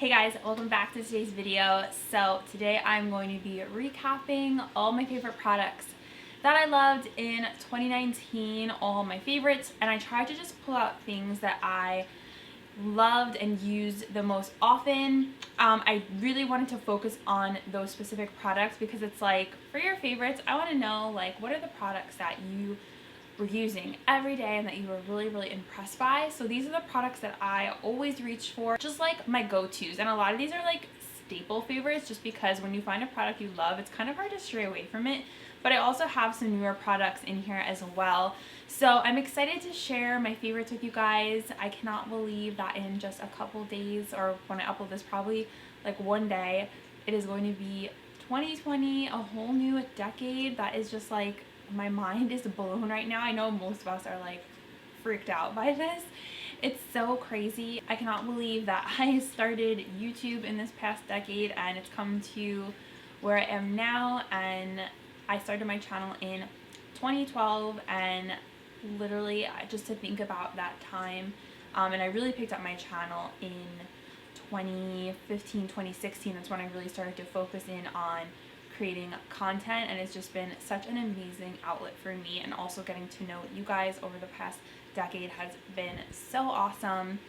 Hey guys, welcome back to today's video. So today I'm going to be recapping all my favorite products that I loved in 2019, all my favorites, and I tried to just pull out things that I loved and used the most often. I really wanted to focus on those specific products because it's like, for your favorites, I want to know like what are the products that you were using every day and that you were really impressed by. So these are the products that I always reach for, just like my go-tos, and a lot of these are like staple favorites just because when you find a product you love, it's kind of hard to stray away from it. But I also have some newer products in here as well. So I'm excited to share my favorites with you guys. I cannot believe that in just a couple days, or when I upload this probably like one day, it is going to be 2020, a whole new decade. That is just like, my mind is blown right now. I know most of us are like freaked out by this. It's so crazy. I cannot believe that I started YouTube in this past decade and it's come to where I am now. And I started my channel in 2012, and literally just to think about that time, and I really picked up my channel in 2015, 2016. That's when I really started to focus in on creating content, and it's just been such an amazing outlet for me, and also getting to know you guys over the past decade has been so awesome.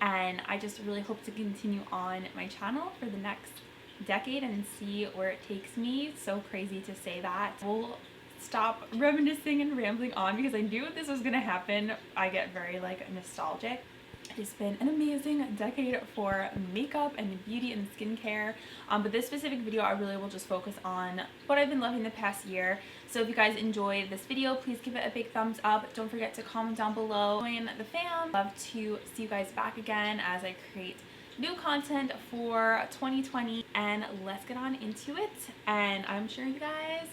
And I just really hope to continue on my channel for the next decade and see where it takes me. So crazy to say that. We'll stop reminiscing and rambling on because I knew this was gonna happen. I get very like nostalgic. It's been an amazing decade for makeup and beauty and skincare, but this specific video I really will just focus on what I've been loving the past year. So if you guys enjoyed this video, please give it a big thumbs up. Don't forget to comment down below. Join the fam. Love to see you guys back again as I create new content for 2020, and let's get on into it. And I'm sure you guys,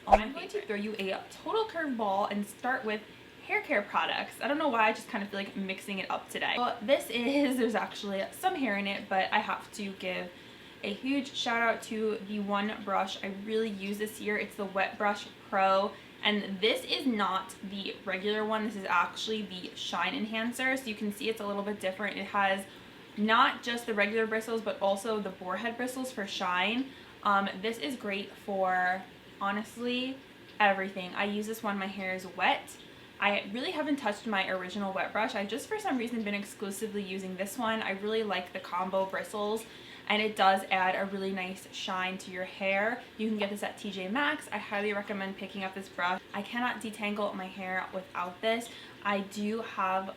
I'm going to throw you a total curveball and start with hair care products. I don't know why, I just kind of feel like mixing it up today. Well, there's actually some hair in it, but I have to give a huge shout out to the one brush I really use this year. It's the Wet Brush Pro, and this is not the regular one. This is actually the Shine Enhancer. So you can see it's a little bit different. It has not just the regular bristles, but also the boar head bristles for shine. This is great for, honestly, everything. I use this when my hair is wet. I really haven't touched my original wet brush. I just for some reason been exclusively using this one. I really like the combo bristles, and it does add a really nice shine to your hair. You can get this at TJ Maxx. I highly recommend picking up this brush. I cannot detangle my hair without this. I do have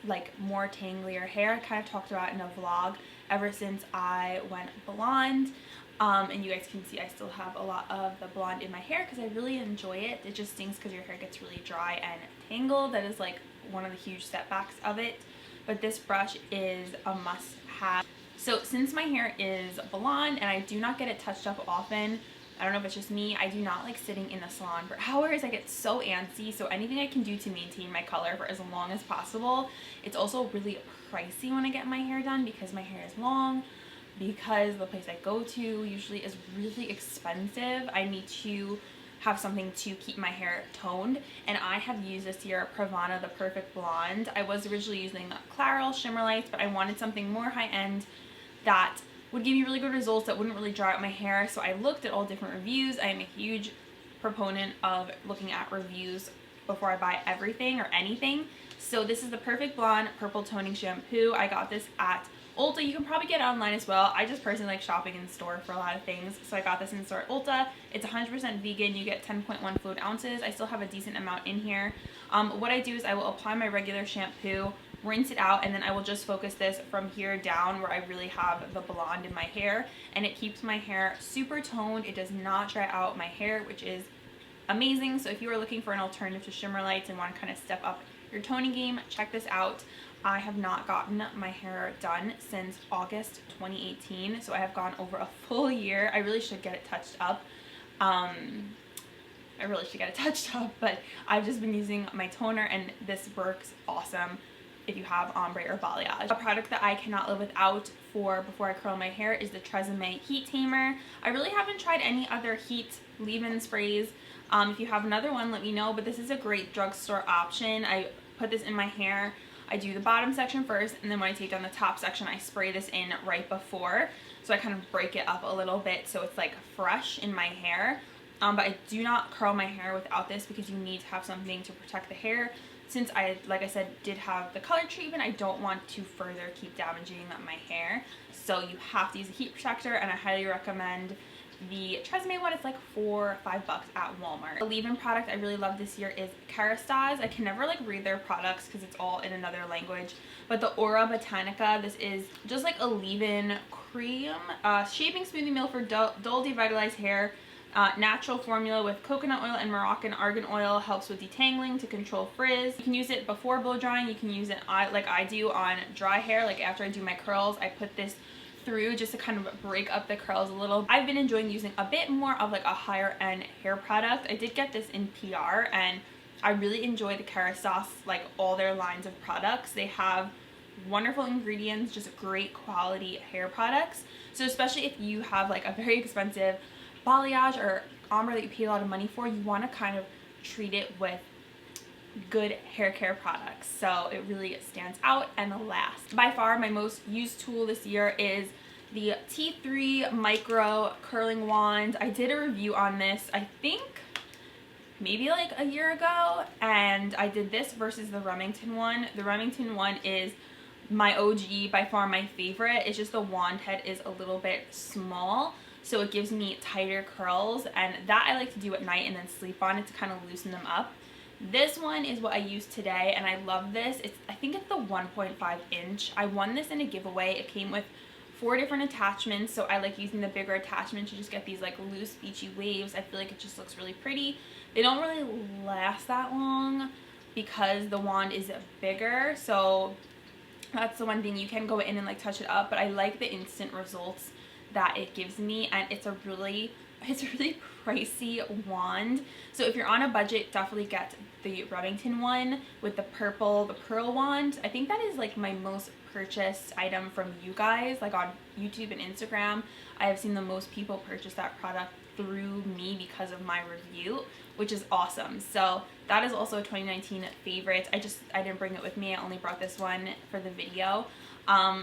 like more tanglier hair. I kind of talked about in a vlog ever since I went blonde. And you guys can see I still have a lot of the blonde in my hair because I really enjoy it. It just stinks because your hair gets really dry and tangled. That is like one of the huge setbacks of it. But this brush is a must-have. So since my hair is blonde and I do not get it touched up often, I don't know if it's just me, I do not like sitting in the salon for hours. I get so antsy, so anything I can do to maintain my color for as long as possible. It's also really pricey when I get my hair done because my hair is long, because the place I go to usually is really expensive. I need to have something to keep my hair toned, and I have used this year PRAVANA the Perfect Blonde. I was originally using Clairol Shimmer Lights, but I wanted something more high-end that would give me really good results that wouldn't really dry out my hair. So I looked at all different reviews. I am a huge proponent of looking at reviews before I buy everything or anything. So this is the Perfect Blonde Purple Toning Shampoo. I got this at Ulta. You can probably get it online as well. I just personally like shopping in store for a lot of things, so I got this in store at Ulta. It's 100% vegan. You get 10.1 fluid ounces. I still have a decent amount in here. What I do is I will apply my regular shampoo, rinse it out, and then I will just focus this from here down where I really have the blonde in my hair, and it keeps my hair super toned. It does not dry out my hair, which is amazing. So if you are looking for an alternative to shimmer lights and want to kind of step up your toning game, check this out. I have not gotten my hair done since August 2018, so I have gone over a full year. I really should get it touched up. But I've just been using my toner, and this works awesome if you have ombre or balayage. A product that I cannot live without for before I curl my hair is the Tresemme Heat Tamer. I really haven't tried any other heat leave-in sprays. If you have another one, let me know, but this is a great drugstore option. I put this in my hair. I do the bottom section first, and then when I take down the top section, I spray this in right before. So I kind of break it up a little bit so it's like fresh in my hair. But I do not curl my hair without this because you need to have something to protect the hair. Since I, like I said, did have the color treatment, I don't want to further keep damaging my hair. So you have to use a heat protector, and I highly recommend the Tresemme one. It's like $4 or $5 at Walmart. The leave-in product I really love this year is Kerastase. I can never like read their products because it's all in another language. But the Aura Botanica, this is just like a leave-in cream, shaping smoothie meal for dull devitalized hair. Natural formula with coconut oil and Moroccan argan oil, helps with detangling to control frizz. You can use it before blow drying. You can use it like I do on dry hair. Like after I do my curls, I put this through just to kind of break up the curls a little. I've been enjoying using a bit more of like a higher end hair product. I did get this in PR, and I really enjoy the Kerastase, like all their lines of products. They have wonderful ingredients, just great quality hair products. So especially if you have like a very expensive balayage or ombre that you pay a lot of money for, you want to kind of treat it with good hair care products, so it really stands out and lasts. By far my most used tool this year is the T3 micro curling wand. I did a review on this, I think maybe like a year ago, and I did this versus the Remington one. The Remington one is my OG, by far my favorite. It's just the wand head is a little bit small, so it gives me tighter curls, and that I like to do at night and then sleep on it to kind of loosen them up. This one is what I use today, and I love this. I think it's the 1.5 inch. I won this in a giveaway. It came with 4 different attachments, so I like using the bigger attachment to just get these like loose beachy waves. I feel like it just looks really pretty. They don't really last that long because the wand is bigger, so that's the one thing. You can go in and like touch it up, but I like the instant results that it gives me, and it's a really pricey wand. So if you're on a budget, definitely get the Remington one with the pearl wand. I think that is like my most purchased item from you guys, like on YouTube and Instagram. I have seen the most people purchase that product through me because of my review, which is awesome. So that is also a 2019 favorite. I didn't bring it with me. I only brought this one for the video.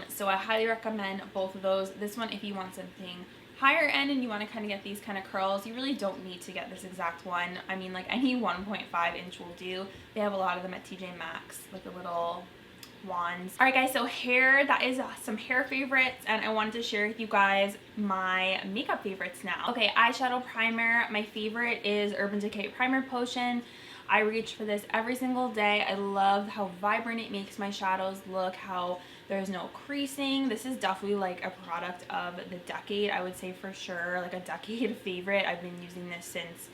So I highly recommend both of those. This one, if you want something higher end and you want to kind of get these kind of curls, you really don't need to get this exact one. I mean, like any 1.5 inch will do. They have a lot of them at TJ Maxx, like the little wands. Alright guys, so hair, that is some hair favorites, and I wanted to share with you guys my makeup favorites now. Okay, eyeshadow primer. My favorite is Urban Decay Primer Potion. I reach for this every single day. I love how vibrant it makes my shadows look, how there's no creasing. This is definitely like a product of the decade, I would say for sure, like a decade favorite. I've been using this since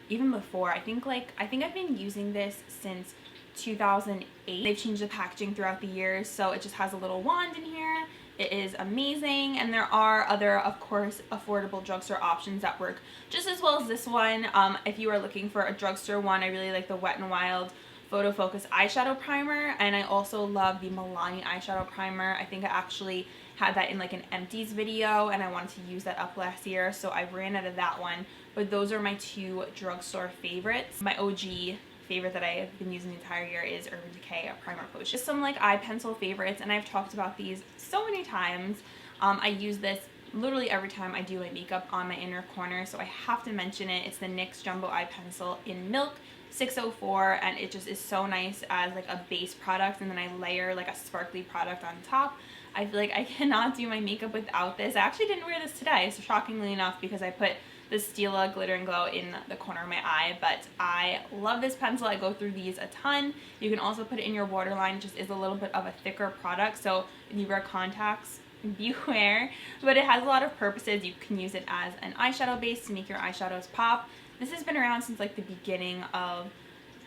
even before. I think I've been using this since 2008. They've changed the packaging throughout the years, so it just has a little wand in here. It is amazing, and there are other, of course, affordable drugstore options that work just as well as this one. If you are looking for a drugstore one, I really like the Wet n Wild Photo Focus eyeshadow primer, and I also love the Milani eyeshadow primer. I think I actually had that in like an empties video, and I wanted to use that up last year, so I ran out of that one. But those are my 2 drugstore favorites. My OG favorite that I have been using the entire year is Urban Decay Primer Potion. Just some like eye pencil favorites, and I've talked about these so many times. I use this literally every time I do my makeup on my inner corner, so I have to mention it. It's the NYX Jumbo Eye Pencil in Milk 604, and it just is so nice as like a base product, and then I layer like a sparkly product on top. I feel like I cannot do my makeup without this. I actually didn't wear this today, so shockingly enough, because I put the Stila Glitter and Glow in the corner of my eye, but I love this pencil. I go through these a ton. You can also put it in your waterline. It just is a little bit of a thicker product, so if you wear contacts, beware. But it has a lot of purposes. You can use it as an eyeshadow base to make your eyeshadows pop. This has been around since like the beginning of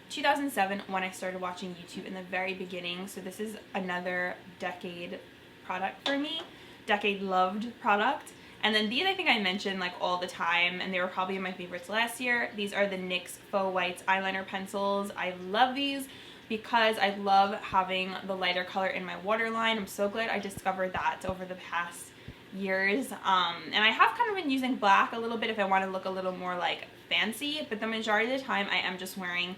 2007 when I started watching YouTube, in the very beginning, so this is another decade product for me, decade loved product. And then these I think I mentioned like all the time, and they were probably my favorites last year. These are the NYX Faux Whites eyeliner pencils. I love these because I love having the lighter color in my waterline. I'm so glad I discovered that over the past years. And I have kind of been using black a little bit if I want to look a little more like fancy, but the majority of the time I am just wearing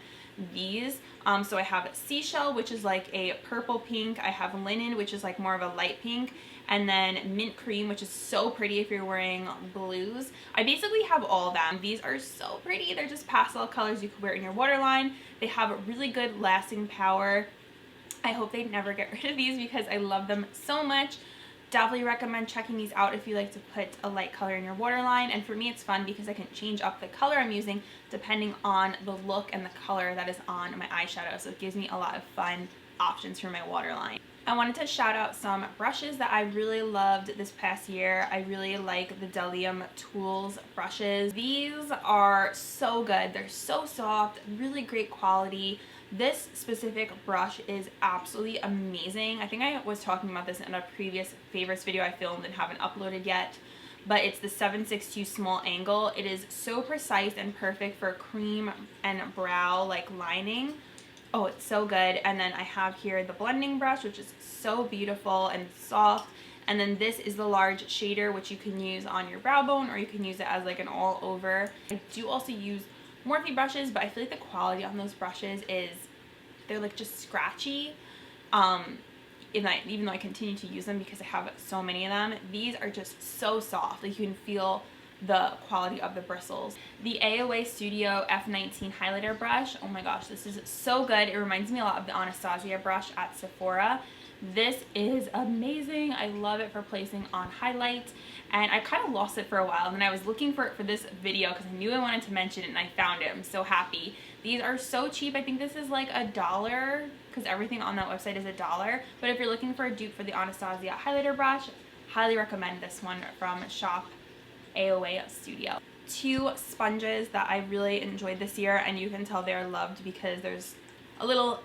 these. So I have Seashell, which is like a purple pink. I have Linen, which is like more of a light pink. And then Mint Cream, which is so pretty if you're wearing blues. I basically have all of them. These are so pretty. They're just pastel colors. You could wear it in your waterline. They have really good lasting power. I hope they never get rid of these because I love them so much. Definitely recommend checking these out if you like to put a light color in your waterline. And for me, it's fun because I can change up the color I'm using depending on the look and the color that is on my eyeshadow. So it gives me a lot of fun options for my waterline. I wanted to shout out some brushes that I really loved this past year. I really like the Delium Tools brushes. These are so good. They're so soft, really great quality. This specific brush is absolutely amazing. I think I was talking about this in a previous favorites video I filmed and haven't uploaded yet, but it's the 762 small angle. It is so precise and perfect for cream and brow like lining. Oh, it's so good. And then I have here the blending brush, which is so beautiful and soft. And then this is the large shader, which you can use on your brow bone or you can use it as like an all over. I do also use Morphe brushes, but I feel like the quality on those brushes is, they're like just scratchy. Even though I continue to use them because I have so many of them, these are just so soft. Like you can feel the quality of the bristles. The AOA Studio F19 highlighter brush, oh my gosh, this is so good. It reminds me a lot of the Anastasia brush at Sephora. This is amazing. I love it for placing on highlight, and I kind of lost it for a while, and then I was looking for it for this video because I knew I wanted to mention it and I found it. I'm so happy. These are so cheap. I think this is like $1 because everything on that website is $1, but if you're looking for a dupe for the Anastasia highlighter brush, highly recommend this one from Shop AOA Studio. Two sponges that I really enjoyed this year, and you can tell they're loved because there's a little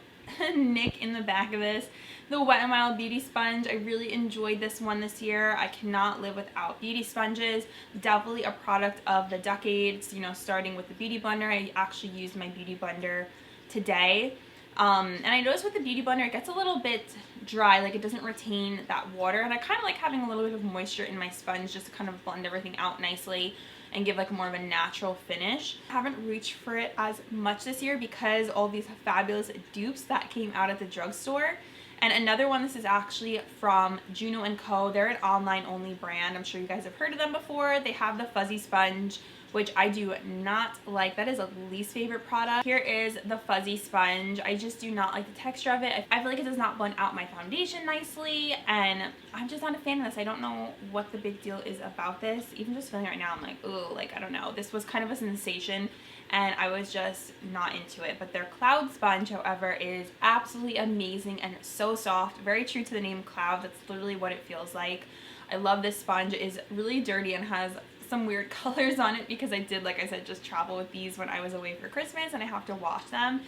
nick in the back of this. The Wet n Wild Beauty Sponge, I really enjoyed this one this year. I cannot live without beauty sponges. Definitely a product of the decades, you know, starting with the Beauty Blender. I actually used my Beauty Blender today. And I noticed with the Beauty Blender, it gets a little bit dry, like it doesn't retain that water. And I kind of like having a little bit of moisture in my sponge just to kind of blend everything out nicely and give like more of a natural finish. I haven't reached for it as much this year because all these fabulous dupes that came out at the drugstore. And another one, this is actually from Juno & Co. They're an online only brand. I'm sure you guys have heard of them before. They have the fuzzy sponge, which I do not like. That is a least favorite product. Here is the fuzzy sponge. I just do not like the texture of it. I feel like it does not blend out my foundation nicely, and I'm just not a fan of this. I don't know what the big deal is about this. Even just feeling right now, I'm like, ooh, like, I don't know. This was kind of a sensation, and I was just not into it. But their Cloud sponge, however, is absolutely amazing and so soft. Very true to the name Cloud. That's literally what it feels like. I love this sponge. It is really dirty and has some weird colors on it because I did, like I said, just travel with these when I was away for Christmas and I have to wash them.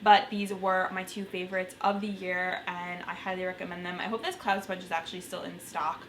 But these were my two favorites of the year and I highly recommend them. I hope this Cloud sponge is actually still in stock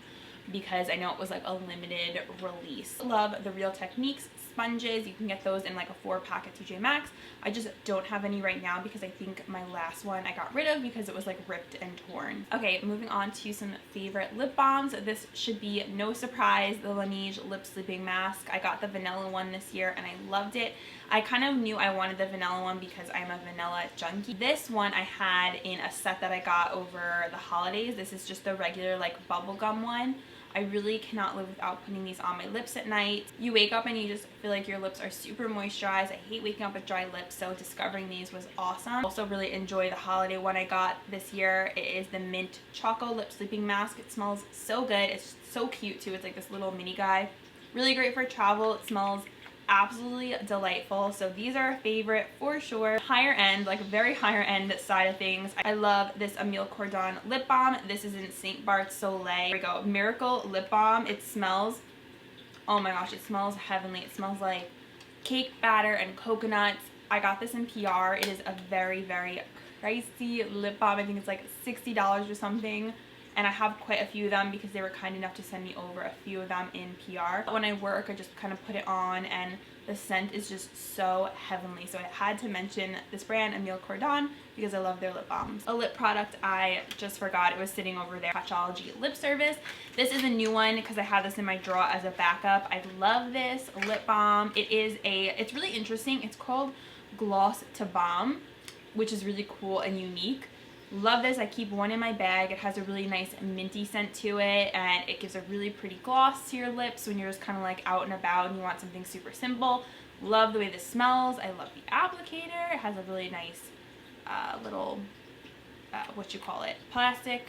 because I know it was like a limited release. Love the Real Techniques sponges. You can get those in like a 4-pack at TJ Maxx. I just don't have any right now because I think my last one I got rid of because it was like ripped and torn. Okay, moving on to some favorite lip balms. This should be no surprise, the Laneige Lip Sleeping Mask. I got the vanilla one this year and I loved it. I kind of knew I wanted the vanilla one because I'm a vanilla junkie. This one I had in a set that I got over the holidays. This is just the regular like bubblegum one. I really cannot live without putting these on my lips at night. You wake up and you just feel like your lips are super moisturized. I hate waking up with dry lips, so discovering these was awesome. Also really enjoy the holiday one I got this year. It is the Mint Choco Lip Sleeping Mask. It smells so good. It's so cute too. It's like this little mini guy. Really great for travel. It smells absolutely delightful. So these are a favorite for sure. Higher end, like very higher end side of things. I love this Emile Cordon lip balm. This is in Saint Barth Soleil. Here we go. Miracle lip balm. It smells, oh my gosh, it smells heavenly. It smells like cake batter and coconuts. I got this in PR. It is a very, very pricey lip balm. I think it's like $60 or something. And I have quite a few of them because they were kind enough to send me over a few of them in PR. When I work, I just kind of put it on and the scent is just so heavenly. So I had to mention this brand, Emile Cordon, because I love their lip balms. A lip product I just forgot. It was sitting over there. Patchology Lip Service. This is a new one because I had this in my drawer as a backup. I love this lip balm. It's really interesting. It's called Gloss to Balm. which is really cool and unique. Love this. I keep one in my bag. It has a really nice minty scent to it, and it gives a really pretty gloss to your lips when you're just kind of like out and about and you want something super simple. Love the way this smells. I love the applicator. It has a really nice little, plastic,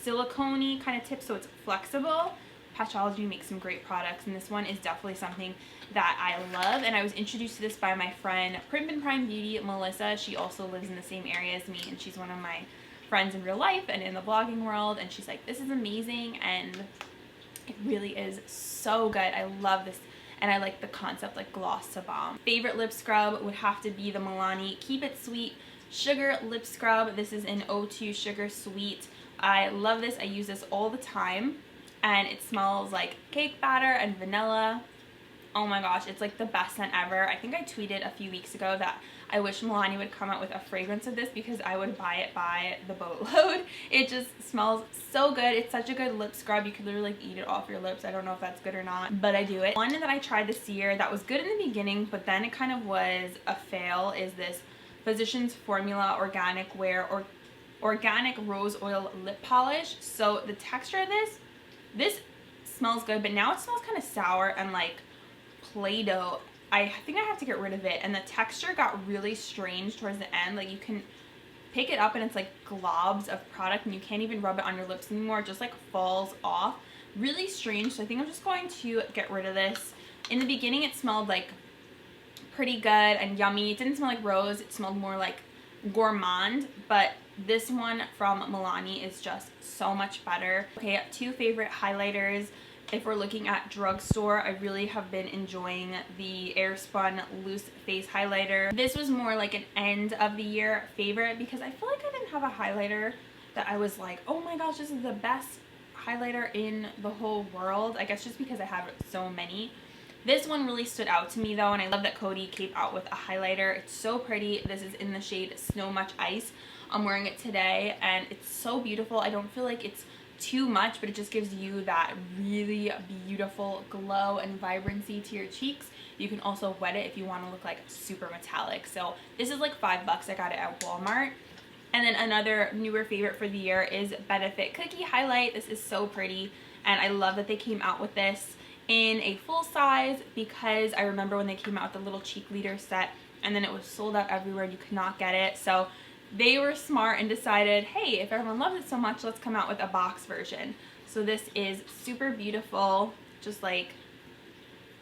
silicone-y kind of tip, so it's flexible. Patchology makes some great products, and this one is definitely something that I love. And I was introduced to this by my friend Prime Beauty, Melissa. She also lives in the same area as me, and she's one of my friends in real life and in the blogging world, and she's like, this is amazing, and it really is so good. I love this, and I like the concept, like gloss to balm. Favorite lip scrub would have to be the Milani Keep It Sweet Sugar Lip Scrub. This is in O2 Sugar Sweet. I love this. I use this all the time, and it smells like cake batter and vanilla. Oh my gosh, it's like the best scent ever. I think I tweeted a few weeks ago that I wish Milani would come out with a fragrance of this because I would buy it by the boatload. It just smells so good. It's such a good lip scrub. You could literally like eat it off your lips. I don't know if that's good or not, but I do it. One that I tried this year that was good in the beginning, but then it kind of was a fail, is this Physicians Formula Organic Wear or Organic Rose Oil Lip Polish. So the texture of this smells good, but now it smells kind of sour and like Play-Doh. I think I have to get rid of it, and the texture got really strange towards the end. Like you can pick it up and it's like globs of product, and you can't even rub it on your lips anymore. It just like falls off. Really strange. So I think I'm just going to get rid of this. In the beginning it smelled like pretty good and yummy. It didn't smell like rose. It smelled more like gourmand, but this one from Milani is just so much better. Okay, two favorite highlighters. If we're looking at drugstore, I really have been enjoying the Airspun Loose Face Highlighter. This was more like an end of the year favorite because I feel like I didn't have a highlighter that I was like, oh my gosh, this is the best highlighter in the whole world. I guess just because I have so many. This one really stood out to me though, and I love that Cody came out with a highlighter. It's so pretty. This is in the shade Snow Much Ice. I'm wearing it today, and it's so beautiful. I don't feel like it's too much, but it just gives you that really beautiful glow and vibrancy to your cheeks. You can also wet it if you want to look like super metallic. So this is like $5. I got it at Walmart. And then another newer favorite for the year is Benefit Cookie Highlight. This is so pretty, and I love that they came out with this in a full size because I remember when they came out with the little cheek leader set, and then it was sold out everywhere. You could not get it. So they were smart and decided, hey, if everyone loves it so much, let's come out with a box version. So this is super beautiful, just like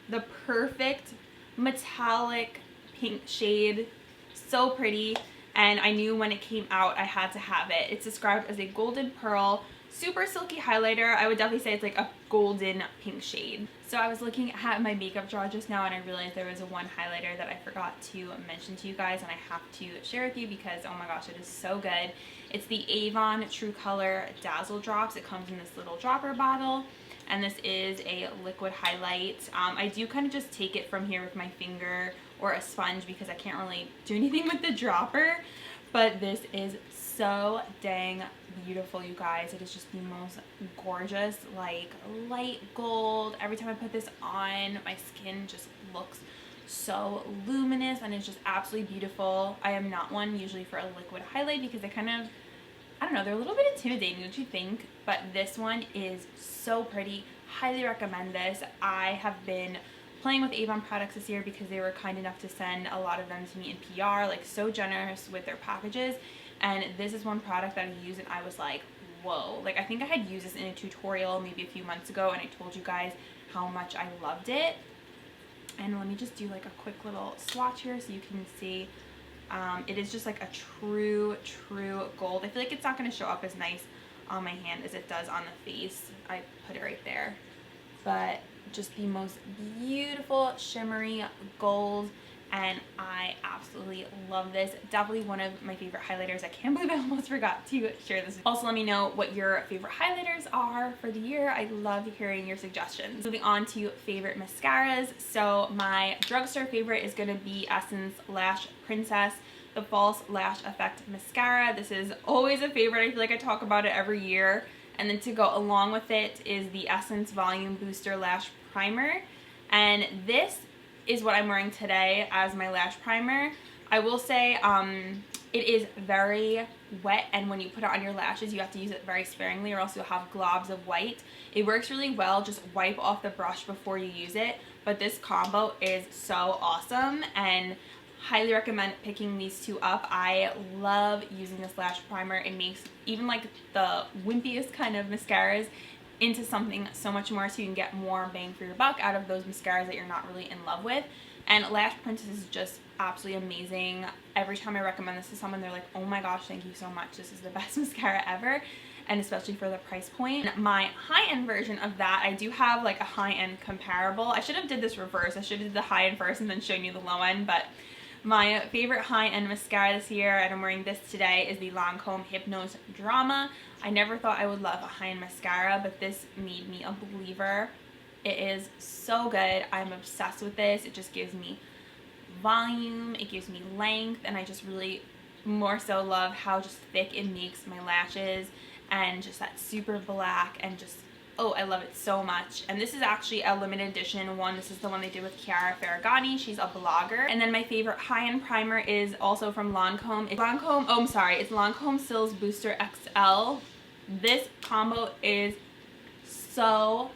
the perfect metallic pink shade. So pretty, and I knew when it came out I had to have it. It's described as a golden pearl, super silky highlighter. I would definitely say it's like a golden pink shade. So I was looking at my makeup drawer just now, and I realized there was one highlighter that I forgot to mention to you guys, and I have to share with you because oh my gosh, it is so good. It's the Avon True Color Dazzle Drops. It comes in this little dropper bottle, and this is a liquid highlight. I do kind of just take it from here with my finger or a sponge because I can't really do anything with the dropper, but this is so dang beautiful, you guys. It is just the most gorgeous, like light gold. Every time I put this on, my skin just looks so luminous, and it's just absolutely beautiful. I am not one usually for a liquid highlight because they kind of, I don't know, they're a little bit intimidating, don't you think? But this one is so pretty. Highly recommend this. I have been playing with Avon products this year because they were kind enough to send a lot of them to me in PR, like so generous with their packages. And this is one product that I used and I was like, whoa. Like I think I had used this in a tutorial maybe a few months ago, and I told you guys how much I loved it. And let me just do like a quick little swatch here so you can see. It is just like a true gold. I feel like it's not going to show up as nice on my hand as it does on the face. I put it right there. But just the most beautiful shimmery gold, and I absolutely love this. Definitely one of my favorite highlighters. I can't believe I almost forgot to share this. Also, let me know what your favorite highlighters are for the year. I love hearing your suggestions. Moving on to favorite mascaras. So my drugstore favorite is going to be Essence Lash Princess, the False Lash Effect Mascara. This is always a favorite. I feel like I talk about it every year. And then to go along with it is the Essence Volume Booster Lash Primer. And this is what I'm wearing today as my lash primer. I will say it is very wet, and when you put it on your lashes you have to use it very sparingly or else you'll have globs of white. It works really well, just wipe off the brush before you use it, but this combo is so awesome and highly recommend picking these two up. I love using this lash primer. It makes even like the wimpiest kind of mascaras into something so much more, so you can get more bang for your buck out of those mascaras that you're not really in love with. And Lash Princess is just absolutely amazing. Every time I recommend this to someone, they're like, oh my gosh, thank you so much. This is the best mascara ever. And especially for the price point. My high-end version of that, I do have like a high-end comparable. I should have did this reverse. I should have did the high-end first and then shown you the low-end. But my favorite high-end mascara this year, and I'm wearing this today, is the Lancome Hypnose Drama. I never thought I would love a high-end mascara, but this made me a believer. It is so good. I'm obsessed with this. It just gives me volume, it gives me length, and I just really more so love how just thick it makes my lashes, and just that super black, and just, oh, I love it so much. And this is actually a limited edition one. This is the one they did with Chiara Ferragani. She's a blogger. And then my favorite high-end primer is also from Lancome. It's Lancome Sills Booster XL. This combo is so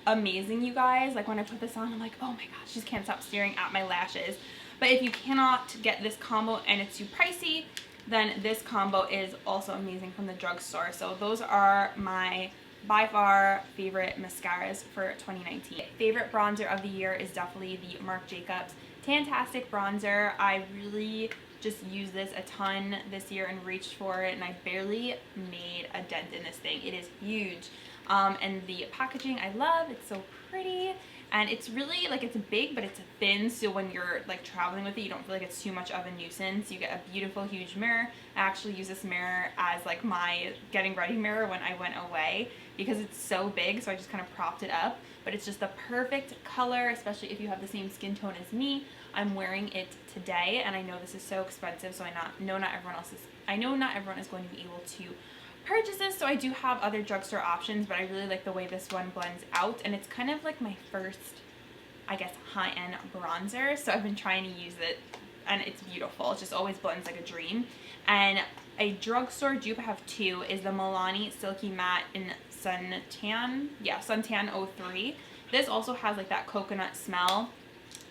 amazing, you guys. Like when I put this on, I'm like, oh my gosh, just can't stop staring at my lashes. But if you cannot get this combo and it's too pricey, then this combo is also amazing from the drugstore. So those are my by far favorite mascaras for 2019. Favorite bronzer of the year is definitely the Marc Jacobs TAN-TASTIC bronzer. I really just used this a ton this year and reached for it, and I barely made a dent in this thing. It is huge. And the packaging I love. It's so pretty, and it's really like, it's big but it's thin, so when you're like traveling with it you don't feel like it's too much of a nuisance. You get a beautiful huge mirror. I actually use this mirror as like my getting ready mirror when I went away because it's so big, so I just kind of propped it up. But it's just the perfect color, especially if you have the same skin tone as me. I'm wearing it today, and I know this is so expensive, so I know not everyone is going to be able to purchase this, so I do have other drugstore options, but I really like the way this one blends out, and it's kind of like my first, I guess, high-end bronzer, so I've been trying to use it, and it's beautiful. It just always blends like a dream. And a drugstore dupe, I have two, is the Milani Silky Matte in Suntan 03. This also has like that coconut smell.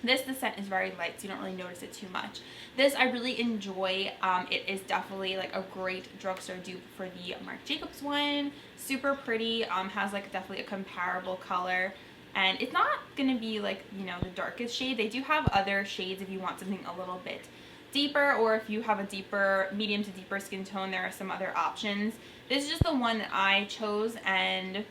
The scent is very light, so you don't really notice it too much. This I really enjoy. It is definitely like a great drugstore dupe for the Marc Jacobs one. Super pretty, has like definitely a comparable color. And it's not going to be like, you know, the darkest shade. They do have other shades if you want something a little bit deeper, or if you have a deeper, medium to deeper skin tone, there are some other options. This is just the one that I chose, and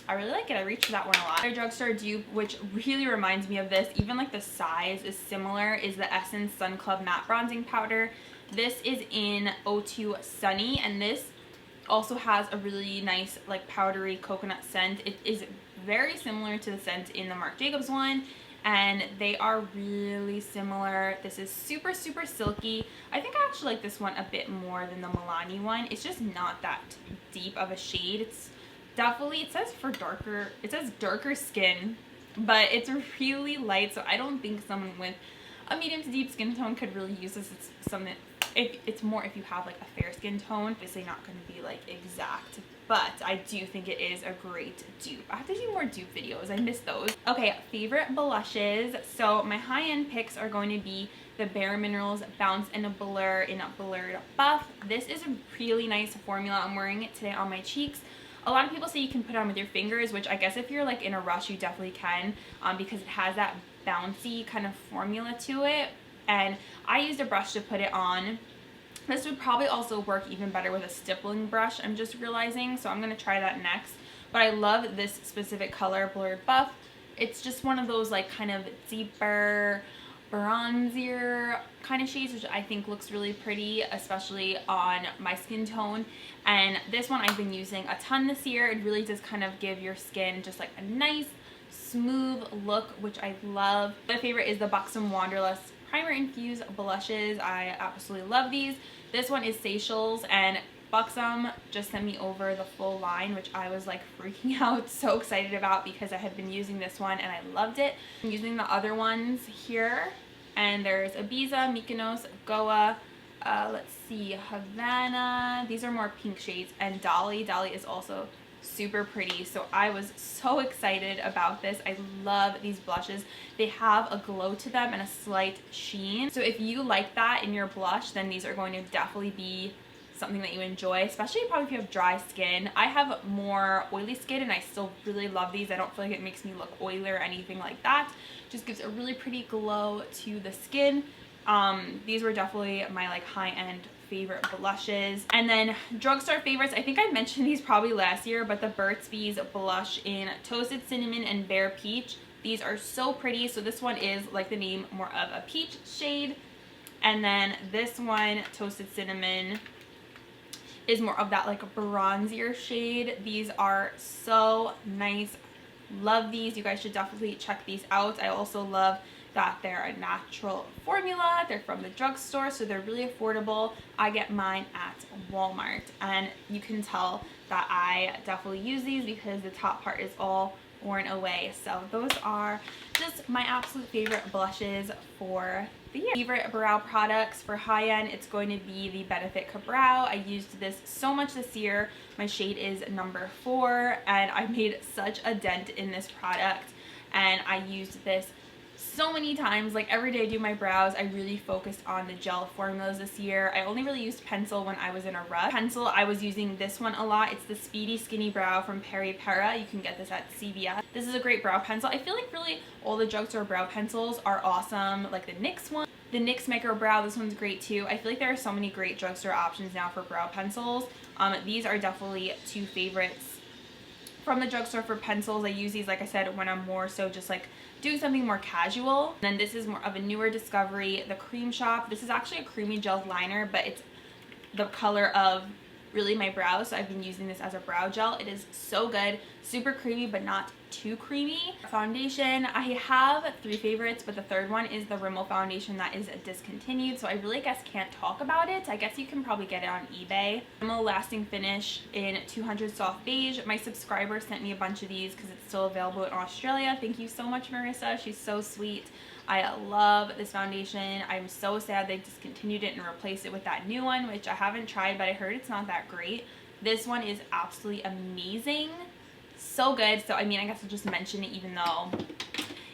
I really like it. I reach for that one a lot. Another drugstore dupe, which really reminds me of this, even like the size is similar, is the Essence Sun Club Matte Bronzing Powder. This is in 02 Sunny, and this also has a really nice like powdery coconut scent. It is very similar to the scent in the Marc Jacobs one, and they are really similar. This is super, super silky. I think I actually like this one a bit more than the Milani one. It's just not that deep of a shade. It's definitely, it says darker skin, but it's really light, so I don't think someone with a medium to deep skin tone could really use this. It's something, it's more if you have like a fair skin tone. Obviously not going to be like exact, but I do think it is a great dupe. I have to do more dupe videos. I miss those. Okay, favorite blushes. So my high-end picks are going to be the Bare Minerals Bounce and Blur in Blurred Buff. This is a really nice formula. I'm wearing it today on my cheeks. A lot of people say you can put it on with your fingers, which I guess if you're like in a rush, you definitely can, because it has that bouncy kind of formula to it. And I used a brush to put it on. This would probably also work even better with a stippling brush, I'm just realizing, so I'm going to try that next. But I love this specific color, Blurred Buff. It's just one of those like kind of deeper, bronzier kind of shades, which I think looks really pretty, especially on my skin tone. And this one I've been using a ton this year. It really does kind of give your skin just like a nice, smooth look, which I love. My favorite is the Buxom Wanderlust Primer Infused Blushes. I absolutely love these. This one is Seychelles, and Buxom just sent me over the full line, which I was like freaking out, so excited about, because I had been using this one and I loved it. I'm using the other ones here. And there's Ibiza, Mykonos, Goa, let's see, Havana. These are more pink shades. And Dolly. Dolly is also super pretty. So I was so excited about this. I love these blushes. They have a glow to them and a slight sheen. So if you like that in your blush, then these are going to definitely be something that you enjoy, especially probably if you have dry skin. I have more oily skin and I still really love these. I don't feel like it makes me look oily or anything like that. Just gives a really pretty glow to the skin. These were definitely my like high-end favorite blushes. And then drugstore favorites, I think I mentioned these probably last year, but the Burt's Bees blush in Toasted Cinnamon and Bare Peach. These are so pretty. So this one is, like the name, more of a peach shade. And then this one, Toasted Cinnamon, is more of that like bronzier shade. These are so nice. Love these. You guys should definitely check these out. I also love that they're a natural formula. They're from the drugstore, so they're really affordable. I get mine at Walmart, and you can tell that I definitely use these because the top part is all worn away. So those are just my absolute favorite blushes for the year. Favorite brow products for high end, it's going to be the Benefit Ka-Brow. I used this so much this year. My shade is number 4, and I made such a dent in this product, and I used this so many times. Like every day I do my brows, I really focused on the gel formulas this year. I only really used pencil when I was in a rush. Pencil, I was using this one a lot. It's the Speedy Skinny Brow from Peri Para. You can get this at CVS. This is a great brow pencil. I feel like really all the drugstore brow pencils are awesome. Like the NYX one, the NYX Micro Brow, this one's great too. I feel like there are so many great drugstore options now for brow pencils. These are definitely 2 favorites from the drugstore for pencils. I use these, like I said, when I'm more so just like doing something more casual. And then this is more of a newer discovery, the Cream Shop. This is actually a creamy gel liner, but it's the color of really my brows, so I've been using this as a brow gel. It is so good, super creamy but not too creamy. Foundation, I have 3 favorites, but the third one is the Rimmel foundation that is discontinued, so I really guess can't talk about it. I guess you can probably get it on eBay. Rimmel Lasting Finish in 200 Soft Beige. My subscriber sent me a bunch of these because it's still available in Australia. Thank you so much, Marissa. She's so sweet. I love this foundation. I'm so sad they discontinued it and replaced it with that new one, which I haven't tried, but I heard it's not that great. This one is absolutely amazing. So good. So I mean, I guess I'll just mention it even though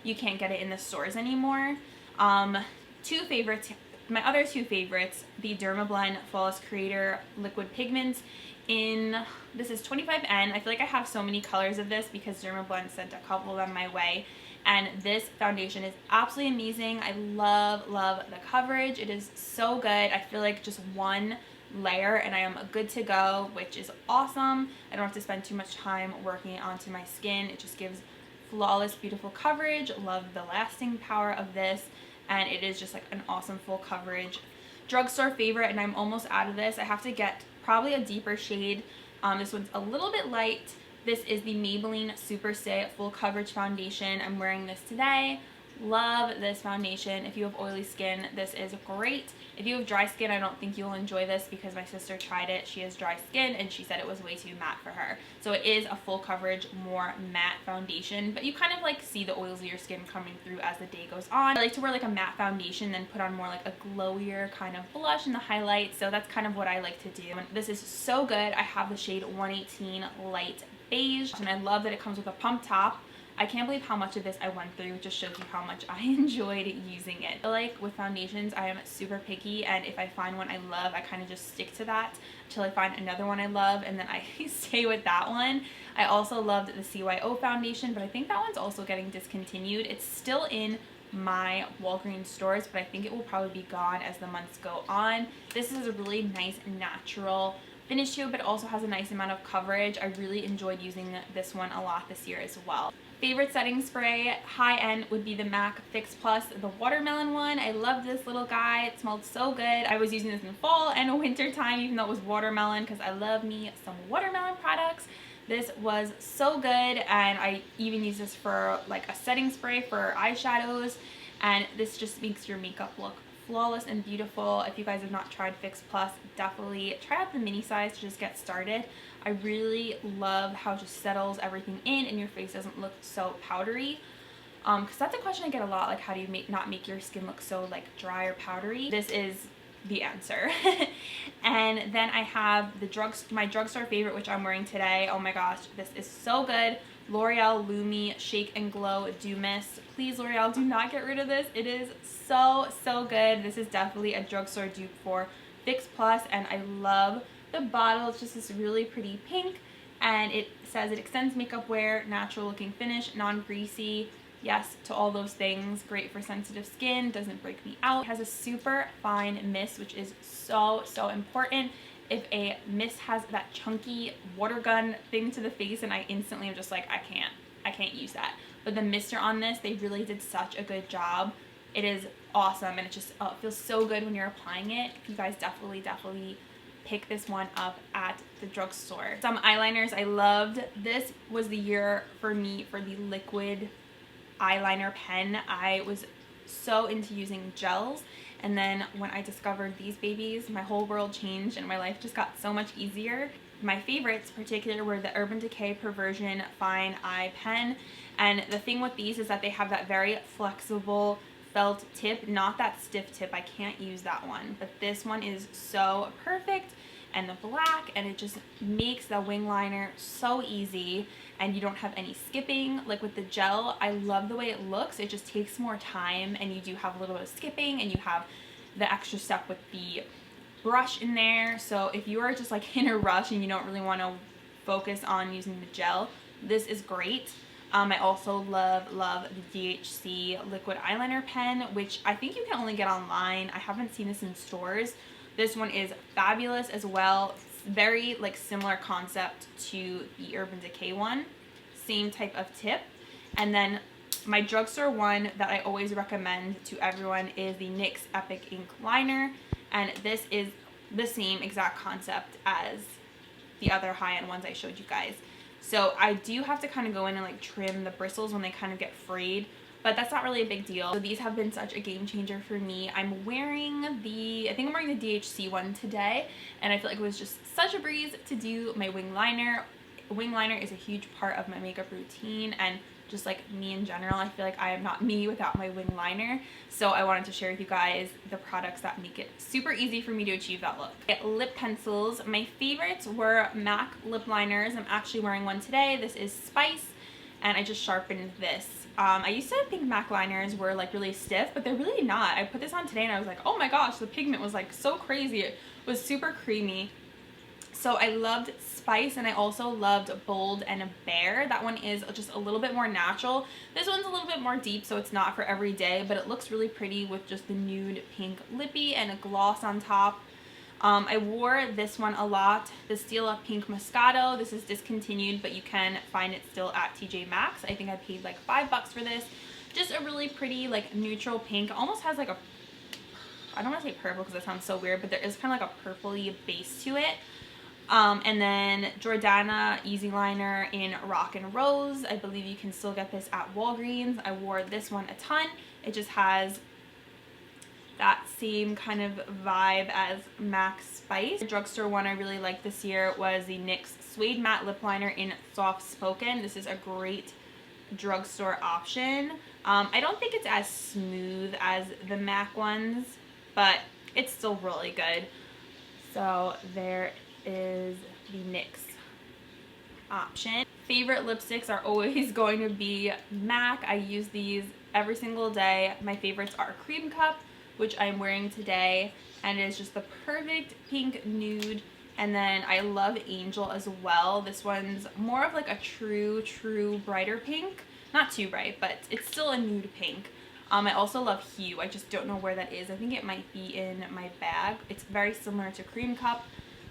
you can't get it in the stores anymore. 2 favorites. My other 2 favorites, the Dermablend Flawless Creator Liquid Pigments in, this is 25N. I feel like I have so many colors of this because Dermablend sent a couple of them my way. And this foundation is absolutely amazing. I love the coverage. It is so good. I feel like just one layer and I am good to go, which is awesome. I don't have to spend too much time working onto my skin. It just gives flawless, beautiful coverage. Love the lasting power of this, and it is just like an awesome full coverage drugstore favorite. And I'm almost out of this. I have to get probably a deeper shade. This one's a little bit light. This is the Maybelline Super Stay Full Coverage Foundation. I'm wearing this today. Love this foundation. If you have oily skin, this is great. If you have dry skin, I don't think you'll enjoy this because my sister tried it. She has dry skin and she said it was way too matte for her. So it is a full coverage, more matte foundation, but you kind of like see the oils of your skin coming through as the day goes on. I like to wear like a matte foundation, then put on more like a glowier kind of blush in the highlight. So that's kind of what I like to do. And this is so good. I have the shade 118 Light Beige, and I love that it comes with a pump top. I can't believe how much of this I went through. It just shows you how much I enjoyed using it. I feel like with foundations, I am super picky, and if I find one I love, I kind of just stick to that until I find another one I love, and then I stay with that one. I also loved the CYO foundation, but I think that one's also getting discontinued. It's still in my Walgreens stores, but I think it will probably be gone as the months go on. This is a really nice natural finish to it, but also has a nice amount of coverage. I really enjoyed using this one a lot this year as well. Favorite setting spray, high end, would be the MAC Fix Plus, the watermelon one. I love this little guy. It smelled so good. I was using this in fall and winter time, even though it was watermelon, because I love me some watermelon products. This was so good, and I even use this for like a setting spray for eyeshadows, and this just makes your makeup look flawless and beautiful. If you guys have not tried Fix Plus, definitely try out the mini size to just get started. I really love how it just settles everything in and your face doesn't look so powdery. because that's a question I get a lot, like how do you not make your skin look so like dry or powdery. This is the answer. And then I have my drugstore favorite, which I'm wearing today. Oh my gosh, this is so good. L'Oreal Lumi Shake and Glow Dew Mist. Please, L'Oreal, do not get rid of this. It is so good. This is definitely a drugstore dupe for Fix Plus, and I love the bottle. It's just this really pretty pink, and it says it extends makeup wear, natural looking finish, non-greasy. Yes to all those things. Great for sensitive skin, doesn't break me out. It has a super fine mist, which is so important. If a mist has that chunky water gun thing to the face, and I instantly am just like, I can't use that. But the mister on this, they really did such a good job. It is awesome, and it just it feels so good when you're applying it. You guys definitely pick this one up at the drugstore. Some eyeliners I loved. This was the year for me for the liquid eyeliner pen. I was so into using gels, and then when I discovered these babies, my whole world changed and my life just got so much easier. My favorites particular were the Urban Decay Perversion Fine Eye Pen, and the thing with these is that they have that very flexible felt tip, not that stiff tip. I can't use that one, but this one is so perfect, and the black, and it just makes the wing liner so easy, and you don't have any skipping. Like with the gel, I love the way it looks. It just takes more time, and you do have a little bit of skipping, and you have the extra step with the brush in there. So if you are just like in a rush and you don't really want to focus on using the gel, this is great. I also love the DHC liquid eyeliner pen, which I think you can only get online. I haven't seen this in stores. This one is fabulous as well. Very like similar concept to the Urban Decay one. Same type of tip. And then my drugstore one that I always recommend to everyone is the NYX Epic Ink Liner. And this is the same exact concept as the other high-end ones I showed you guys. So I do have to kind of go in and like trim the bristles when they kind of get frayed, but that's not really a big deal. So these have been such a game changer for me. I'm wearing I think I'm wearing the DHC one today, and I feel like it was just such a breeze to do my wing liner. Wing liner is a huge part of my makeup routine, and just like me in general, I feel like I am not me without my wing liner. So I wanted to share with you guys the products that make it super easy for me to achieve that look. Lip pencils. My favorites were MAC lip liners. I'm actually wearing one today. This is Spice, and I just sharpened this. I used to think MAC liners were like really stiff, but they're really not. I put this on today and I was like, oh my gosh, the pigment was like so crazy. It was super creamy. So I loved Spice, and I also loved Bold and Bare. That one is just a little bit more natural. This one's a little bit more deep, so it's not for every day, but it looks really pretty with just the nude pink lippy and a gloss on top. I wore this one a lot, the Stila Pink Moscato. This is discontinued, but you can find it still at TJ Maxx. I think I paid like $5 for this. Just a really pretty like neutral pink. Almost has like a, I don't want to say purple because that sounds so weird, but there is kind of like a purpley base to it. And then Jordana Easy Liner in Rock and Rose. I believe you can still get this at Walgreens. I wore this one a ton. It just has that same kind of vibe as MAC Spice. The drugstore one I really liked this year was the NYX Suede Matte Lip Liner in Soft Spoken. This is a great drugstore option. I don't think it's as smooth as the MAC ones, but it's still really good. So there is the NYX option. Favorite lipsticks are always going to be MAC. I use these every single day. My favorites are Cream Cup, which I'm wearing today, and it is just the perfect pink nude. And then I love Angel as well. This one's more of like a true brighter pink. Not too bright, but it's still a nude pink. I also love Hue. I just don't know where that is. I think it might be in my bag. It's very similar to Cream Cup.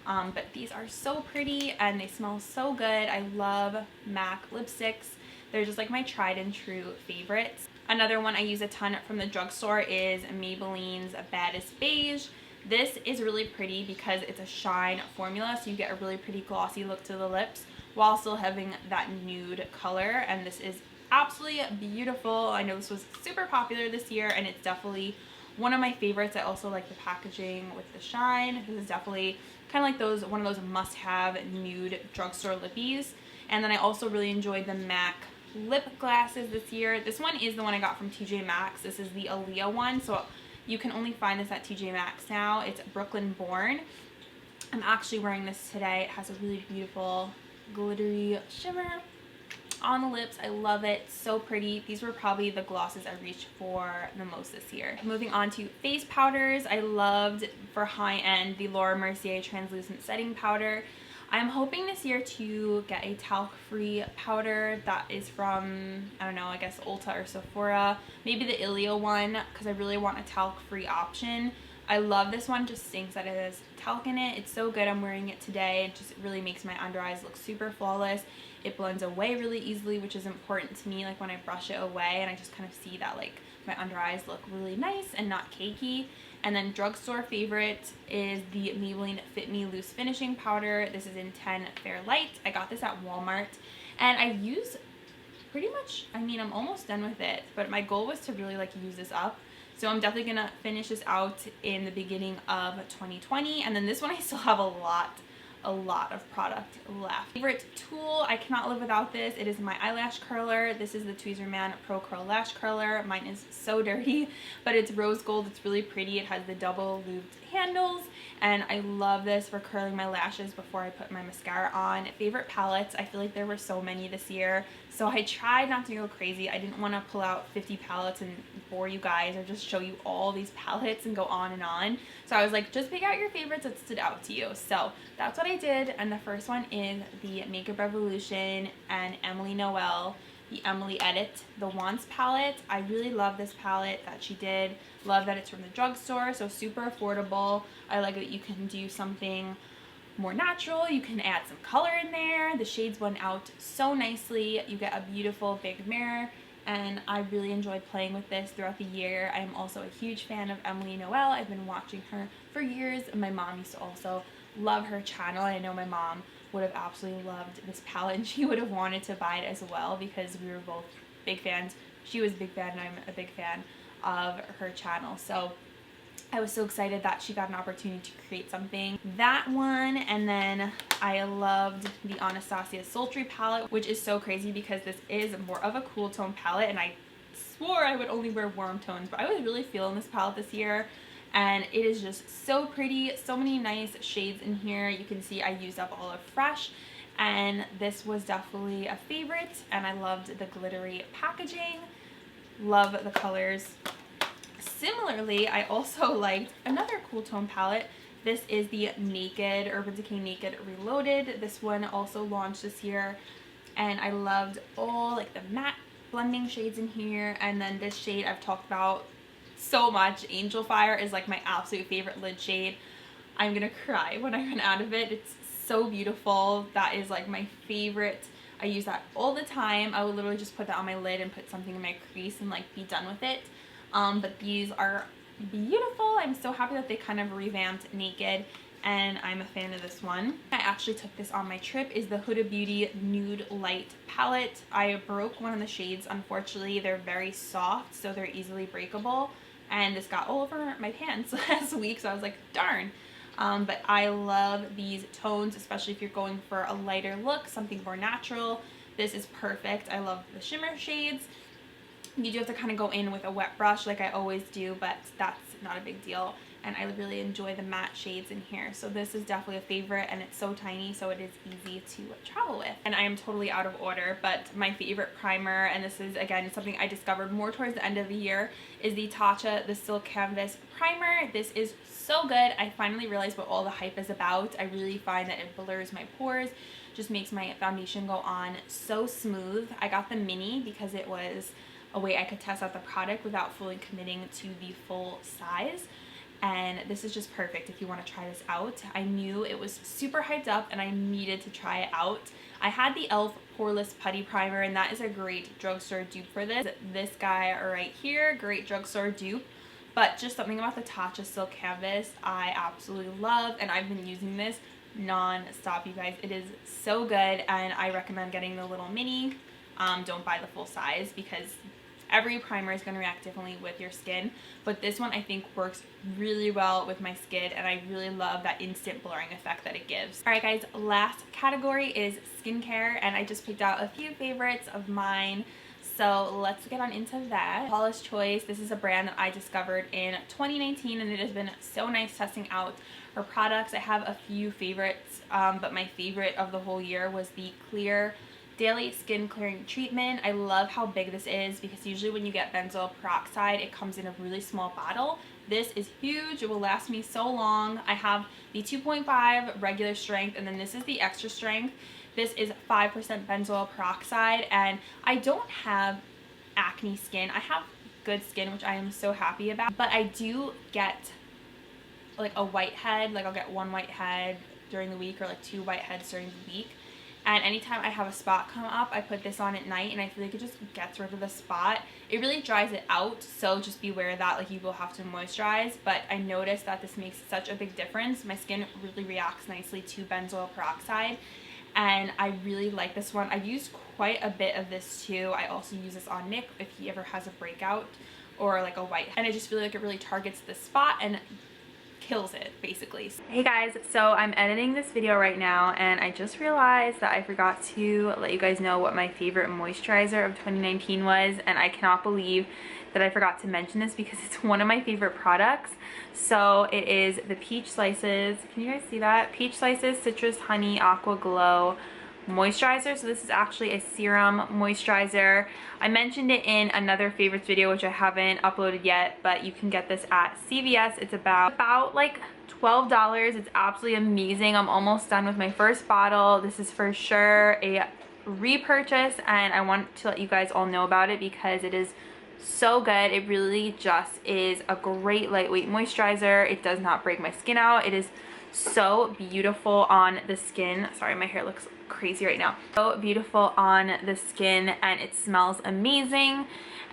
But these are so pretty and they smell so good. I love MAC lipsticks. They're just like my tried and true favorites. Another one I use a ton from the drugstore is Maybelline's Baddest Beige. This is really pretty because it's a shine formula, so you get a really pretty glossy look to the lips while still having that nude color, and this is absolutely beautiful. I know this was super popular this year, and it's definitely one of my favorites. I also like the packaging with the shine. This is definitely kind of like one of those must-have nude drugstore lippies. And then I also really enjoyed the MAC lip glasses this year. This one is the one I got from TJ Maxx. This is the Aaliyah one, so you can only find this at TJ Maxx now. It's Brooklyn Born. I'm actually wearing this today. It has a really beautiful glittery shimmer on the lips. I love it. So pretty. These were probably the glosses I reached for the most this year. Moving on to face powders. I loved, for high end, the Laura Mercier translucent setting powder. I'm hoping this year to get a talc-free powder that is from, I don't know, I guess Ulta or Sephora. Maybe the Ileo one, because I really want a talc-free option. I love this one, just stinks that it has talc in it. It's so good. I'm wearing it today. It just really makes my under eyes look super flawless. It blends away really easily, which is important to me, like when I brush it away, and I just kind of see that like my under eyes look really nice and not cakey. And then drugstore favorite is the Maybelline Fit Me Loose Finishing Powder. This is in 10 Fair Light. I got this at Walmart, and I use pretty much, I mean, I'm almost done with it, but my goal was to really like use this up. So I'm definitely gonna finish this out in the beginning of 2020. And then this one I still have a lot of product left. Favorite tool, I cannot live without this. It is my eyelash curler. This is the Tweezerman Pro Curl Lash Curler. Mine is so dirty, but it's rose gold. It's really pretty. It has the double looped handles, and I love this for curling my lashes before I put my mascara on. Favorite palettes, I feel like there were so many this year, so I tried not to go crazy. I didn't want to pull out 50 palettes and bore you guys or just show you all these palettes and go on and on. So I was like, just pick out your favorites that stood out to you. So that's what I did, and the first one is the Makeup Revolution and Emily Noel, the Emily Edit, the Wants palette. I really love this palette that she did. Love that it's from the drugstore, so super affordable. I like that you can do something more natural. You can add some color in there. The shades blend out so nicely. You get a beautiful big mirror, and I really enjoyed playing with this throughout the year. I am also a huge fan of Emily Noel. I've been watching her for years. My mom used to also love her channel. I know my mom would have absolutely loved this palette, and she would have wanted to buy it as well because we were both big fans. She was a big fan and I'm a big fan of her channel. So I was so excited that she got an opportunity to create something. That one, and then I loved the Anastasia Sultry palette, which is so crazy because this is more of a cool tone palette, and I swore I would only wear warm tones, but I was really feeling this palette this year, and it is just so pretty. So many nice shades in here. You can see I used up all of Fresh, and this was definitely a favorite, and I loved the glittery packaging. Love the colors. Similarly, I also liked another cool tone palette. This is the Naked, Urban Decay Naked Reloaded. This one also launched this year, and I loved all like the matte blending shades in here. And then this shade I've talked about so much, Angel Fire, is like my absolute favorite lid shade. I'm gonna cry when I run out of it. It's so beautiful. That is like my favorite. I use that all the time. I would literally just put that on my lid and put something in my crease and like be done with it. But these are beautiful. I'm so happy that they kind of revamped Naked, and I'm a fan of this one. I actually took this on my trip, is the Huda Beauty Nude Light palette. I broke one of the shades, unfortunately. They're very soft, so they're easily breakable, and this got all over my pants last week, so I was like, darn. But I love these tones, especially if you're going for a lighter look, something more natural. This is perfect. I love the shimmer shades. You do have to kind of go in with a wet brush like I always do, but that's not a big deal. And I really enjoy the matte shades in here. So this is definitely a favorite, and it's so tiny, so it is easy to travel with. And I am totally out of order, but my favorite primer, and this is again something I discovered more towards the end of the year, is the Tatcha the Silk Canvas Primer. This is so good. I finally realized what all the hype is about. I really find that it blurs my pores, just makes my foundation go on so smooth. I got the mini because it was a way I could test out the product without fully committing to the full size, and this is just perfect if you want to try this out. I knew it was super hyped up and I needed to try it out. I had the e.l.f. Poreless Putty Primer, and that is a great drugstore dupe for this. This guy right here, great drugstore dupe, but just something about the Tatcha Silk Canvas I absolutely love, and I've been using this non-stop, you guys. It is so good, and I recommend getting the little mini. Don't buy the full size because Every primer is going to react differently with your skin, but this one I think works really well with my skin, and I really love that instant blurring effect that it gives. Alright guys, last category is skincare, and I just picked out a few favorites of mine. So let's get on into that. Paula's Choice, this is a brand that I discovered in 2019, and it has been so nice testing out her products. I have a few favorites, but my favorite of the whole year was the Clear Daily Skin Clearing Treatment. I love how big this is because usually when you get benzoyl peroxide, it comes in a really small bottle. This is huge. It will last me so long. I have the 2.5 regular strength, and then this is the extra strength. This is 5% benzoyl peroxide, and I don't have acne skin. I have good skin, which I am so happy about, but I do get like a whitehead. Like I'll get one whitehead during the week or like 2 whiteheads during the week. And anytime I have a spot come up, I put this on at night, and I feel like it just gets rid of the spot. It really dries it out, so just be aware of that. Like, you will have to moisturize, but I noticed that this makes such a big difference. My skin really reacts nicely to benzoyl peroxide, and I really like this one. I've used quite a bit of this too. I also use this on Nick if he ever has a breakout or like a white, and I just feel like it really targets the spot and kills it basically. Hey guys, so I'm editing this video right now, and I just realized that I forgot to let you guys know what my favorite moisturizer of 2019 was, and I cannot believe that I forgot to mention this because it's one of my favorite products. So it is the Peach Slices. Can you guys see that? Peach Slices Citrus Honey Aqua Glow moisturizer. So this is actually a serum moisturizer. I mentioned it in another favorites video, which I haven't uploaded yet, but you can get this at CVS. It's about like $12. It's absolutely amazing. I'm almost done with my first bottle. This is for sure a repurchase, and I want to let you guys all know about it because it is so good. It really just is a great lightweight moisturizer. It does not break my skin out. It is so beautiful on the skin. Sorry, my hair looks crazy right now. So beautiful on the skin, and it smells amazing.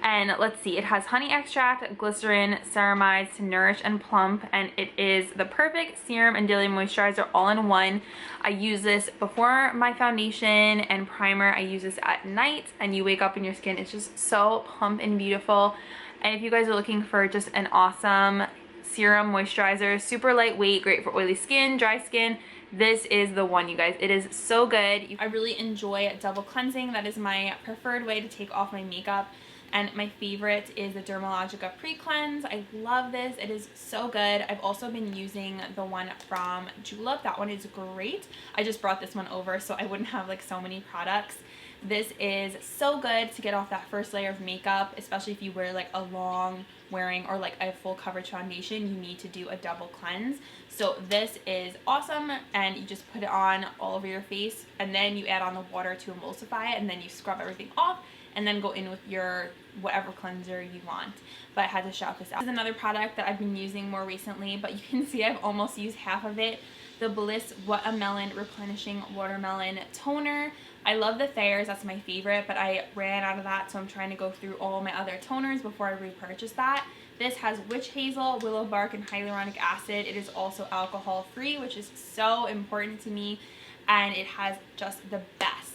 And let's see, it has honey extract, glycerin, ceramides to nourish and plump, and it is the perfect serum and daily moisturizer all in one. I use this before my foundation and primer. I use this at night, and you wake up and your skin is just so plump and beautiful. And if you guys are looking for just an awesome serum moisturizer, super lightweight, great for oily skin, dry skin, this is the one, you guys. It is so good. I really enjoy double cleansing. That is my preferred way to take off my makeup. And my favorite is the Dermalogica Pre-Cleanse. I love this. It is so good. I've also been using the one from Julep. That one is great. I just brought this one over so I wouldn't have like so many products. This is so good to get off that first layer of makeup, especially if you wear like a long wearing or like a full coverage foundation. You need to do a double cleanse. So this is awesome, and you just put it on all over your face, and then you add on the water to emulsify it, and then you scrub everything off, and then go in with your whatever cleanser you want. But I had to shout this out. This is another product that I've been using more recently, but you can see I've almost used half of it. The Bliss Watermelon Replenishing Watermelon Toner. I love the Thayers, that's my favorite, but I ran out of that, so I'm trying to go through all my other toners before I repurchase that. This has witch hazel, willow bark, and hyaluronic acid. It is also alcohol free, which is so important to me, and it has just the best.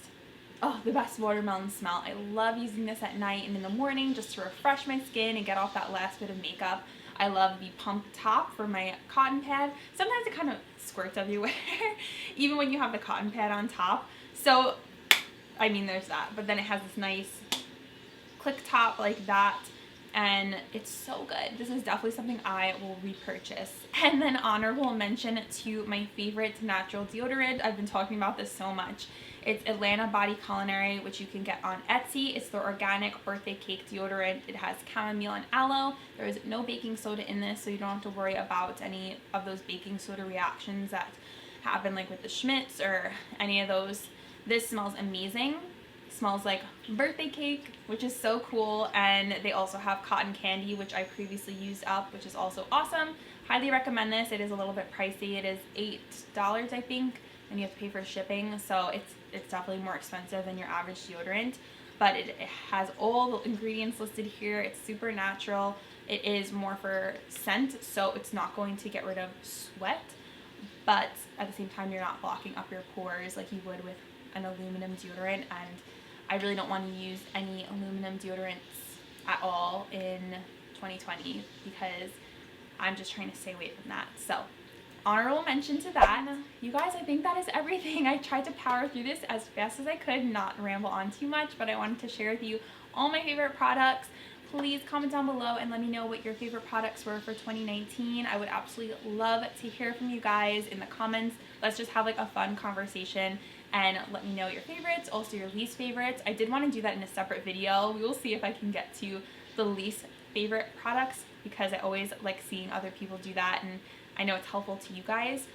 Oh, the best watermelon smell. I love using this at night and in the morning just to refresh my skin and get off that last bit of makeup. I love the pump top for my cotton pad. Sometimes it kind of squirts everywhere, even when you have the cotton pad on top. So, I mean, there's that. But then it has this nice click top like that, and it's so good. This is definitely something I will repurchase. And then honorable mention to my favorite natural deodorant. I've been talking about this so much. It's Atlanta Body Culinary, which you can get on Etsy. It's the organic birthday cake deodorant. It has chamomile and aloe. There is no baking soda in this, so you don't have to worry about any of those baking soda reactions that happen like with the Schmitz or any of those. This smells amazing. It smells like birthday cake, which is so cool. And they also have cotton candy, which I previously used up, which is also awesome. Highly recommend this. It is a little bit pricey. It is $8, I think, and you have to pay for shipping, so it's definitely more expensive than your average deodorant, but it has all the ingredients listed here. It's super natural. It is more for scent, so it's not going to get rid of sweat, but at the same time you're not blocking up your pores like you would with an aluminum deodorant, and I really don't want to use any aluminum deodorants at all in 2020 because I'm just trying to stay away from that. So honorable mention to that. You guys, I think that is everything. I tried to power through this as fast as I could, not ramble on too much, but I wanted to share with you all my favorite products. Please comment down below and let me know what your favorite products were for 2019. I would absolutely love to hear from you guys in the comments. Let's just have like a fun conversation and let me know your favorites, also your least favorites. I did want to do that in a separate video. We will see if I can get to the least favorite products because I always like seeing other people do that, and I know it's helpful to you guys.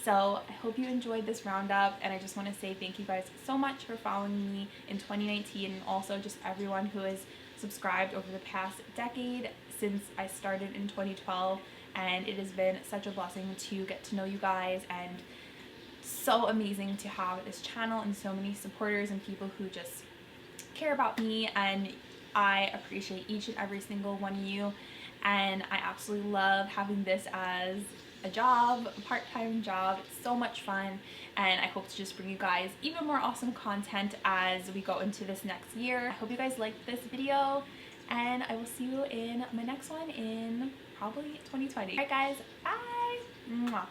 So I hope you enjoyed this roundup, and I just want to say thank you guys so much for following me in 2019, and also just everyone who has subscribed over the past decade since I started in 2012, and it has been such a blessing to get to know you guys, and so amazing to have this channel and so many supporters and people who just care about me, and I appreciate each and every single one of you, and I absolutely love having this as a job, a part-time job. It's so much fun, and I hope to just bring you guys even more awesome content as we go into this next year. I hope you guys liked this video, and I will see you in my next one in probably 2020. Alright guys, bye! Mwah.